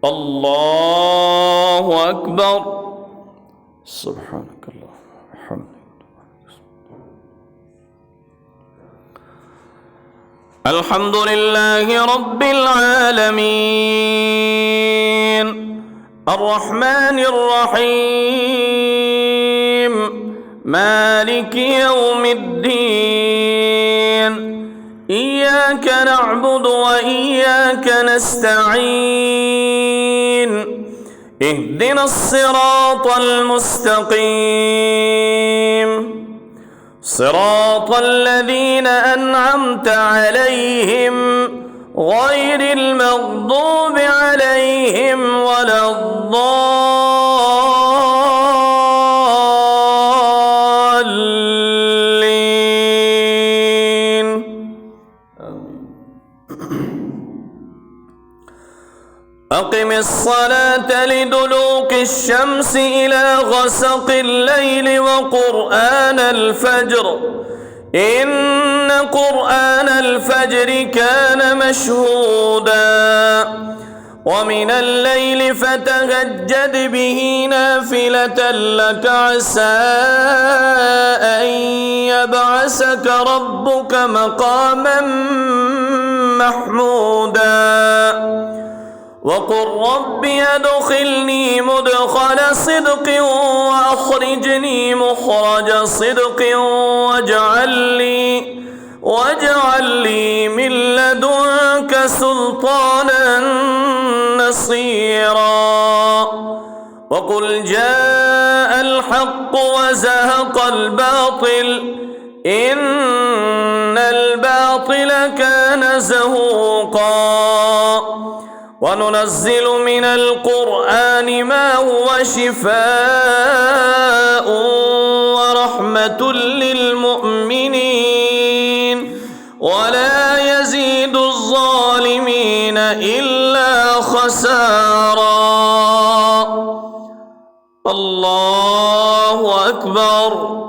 الله أكبر. سبحانك اللهم وبحمدك. الحمد لله رب العالمين الرحمن الرحيم مالك يوم الدين إياك نعبد وإياك نستعين اهدنا الصراط المستقيم صراط الذين أنعمت عليهم غير المغضوب عليهم ولا الضالين. أقم الصلاة لدلوك الشمس إلى غسق الليل وقرآن الفجر إن قرآن الفجر كان مشهودا ومن الليل فتهجد به نافلة لك عسى أن يبعثك ربك مقاما محمودا وقل رب أدخلني مدخل صدق وأخرجني مخرج صدق واجعل لي من لدنك سلطانا نصيرا وقل جاء الحق وزهق الباطل إن الباطل كان زهوقا وننزل من القرآن ما هو شفاء ورحمة للمؤمنين ولا يزيد الظالمين إلا خسارا. الله أكبر.